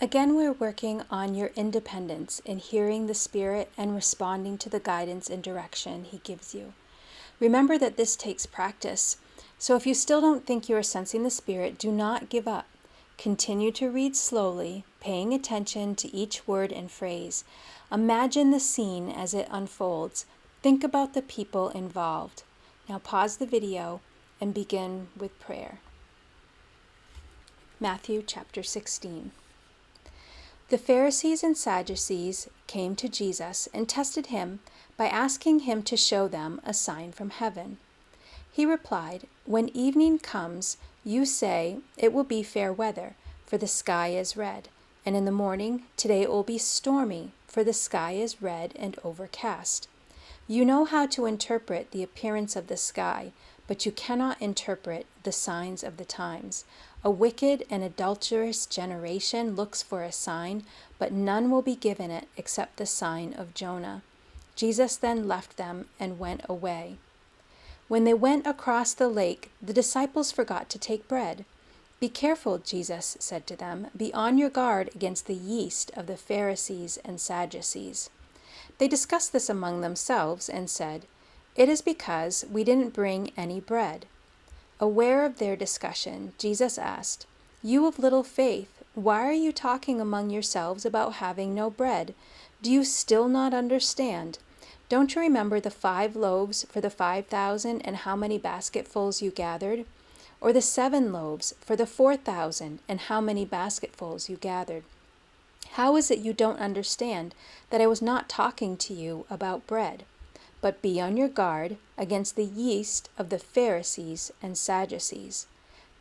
Again, we're working on your independence in hearing the Spirit and responding to the guidance and direction He gives you. Remember that this takes practice, so if you still don't think you are sensing the Spirit, do not give up. Continue to read slowly, paying attention to each word and phrase. Imagine the scene as it unfolds. Think about the people involved. Now pause the video and begin with prayer. Matthew chapter 16. The Pharisees and Sadducees came to Jesus and tested him by asking him to show them a sign from heaven. He replied, "When evening comes, you say, 'It will be fair weather, for the sky is red.' And in the morning, 'Today it will be stormy, for the sky is red and overcast.' You know how to interpret the appearance of the sky, but you cannot interpret the signs of the times. A wicked and adulterous generation looks for a sign, but none will be given it except the sign of Jonah." Jesus then left them and went away. When they went across the lake, the disciples forgot to take bread. "Be careful," Jesus said to them. "Be on your guard against the yeast of the Pharisees and Sadducees." They discussed this among themselves and said, "It is because we didn't bring any bread." Aware of their discussion, Jesus asked, "You of little faith, why are you talking among yourselves about having no bread? Do you still not understand? Don't you remember the 5 loaves for the 5,000 and how many basketfuls you gathered? Or the 7 loaves for the 4,000 and how many basketfuls you gathered? How is it you don't understand that I was not talking to you about bread? But be on your guard against the yeast of the Pharisees and Sadducees."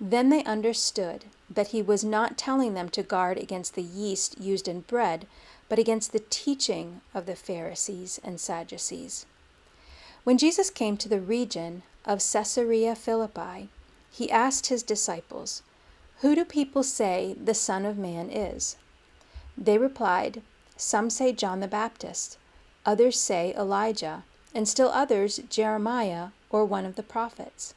Then they understood that he was not telling them to guard against the yeast used in bread, but against the teaching of the Pharisees and Sadducees. When Jesus came to the region of Caesarea Philippi, he asked his disciples, "Who do people say the Son of Man is?" They replied, "Some say John the Baptist, others say Elijah, and still others Jeremiah or one of the prophets."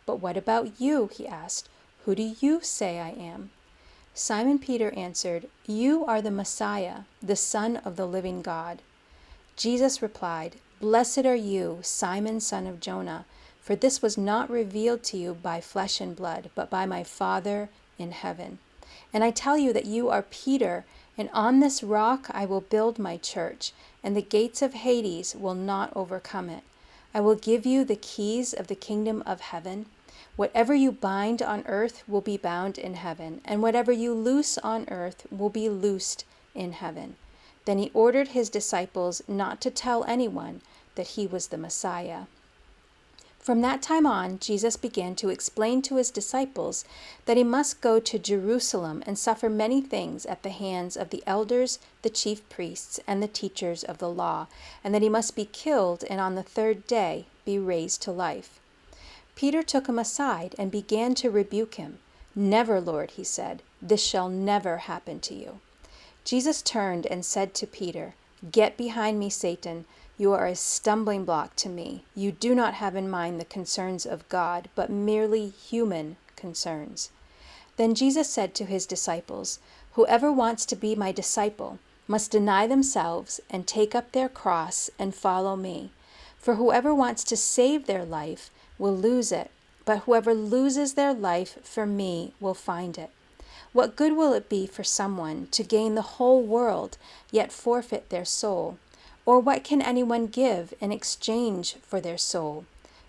"But what about you?" he asked. "Who do you say I am?" Simon Peter answered, "You are the Messiah, the Son of the living God." Jesus replied, "Blessed are you, Simon, son of Jonah, for this was not revealed to you by flesh and blood, but by my Father in heaven. And I tell you that you are Peter, and on this rock I will build my church, and the gates of Hades will not overcome it. I will give you the keys of the kingdom of heaven. Whatever you bind on earth will be bound in heaven, and whatever you loose on earth will be loosed in heaven." Then he ordered his disciples not to tell anyone that he was the Messiah. From that time on, Jesus began to explain to his disciples that he must go to Jerusalem and suffer many things at the hands of the elders, the chief priests, and the teachers of the law, and that he must be killed and on the 3rd day be raised to life. Peter took him aside and began to rebuke him. "Never, Lord," he said, "this shall never happen to you." Jesus turned and said to Peter, "Get behind me, Satan. You are a stumbling block to me. You do not have in mind the concerns of God, but merely human concerns." Then Jesus said to his disciples, "Whoever wants to be my disciple must deny themselves and take up their cross and follow me. For whoever wants to save their life will lose it, but whoever loses their life for me will find it. What good will it be for someone to gain the whole world, yet forfeit their soul? Or what can anyone give in exchange for their soul?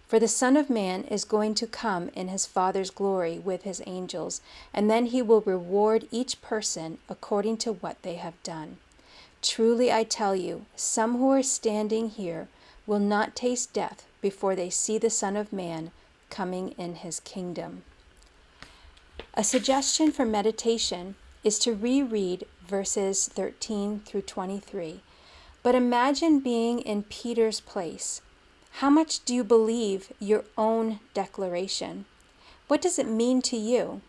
For the Son of Man is going to come in his Father's glory with his angels, and then he will reward each person according to what they have done. Truly I tell you, some who are standing here will not taste death before they see the Son of Man coming in his kingdom." A suggestion for meditation is to reread verses 13 through 23. But imagine being in Peter's place. How much do you believe your own declaration? What does it mean to you?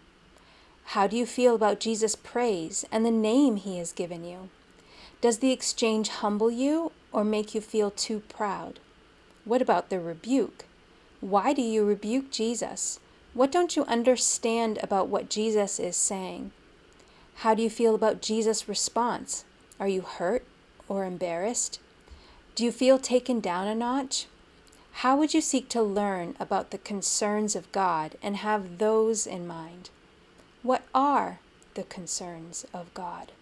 How do you feel about Jesus' praise and the name he has given you? Does the exchange humble you or make you feel too proud? What about the rebuke? Why do you rebuke Jesus? What don't you understand about what Jesus is saying? How do you feel about Jesus' response? Are you hurt or embarrassed? Do you feel taken down a notch? How would you seek to learn about the concerns of God and have those in mind? What are the concerns of God?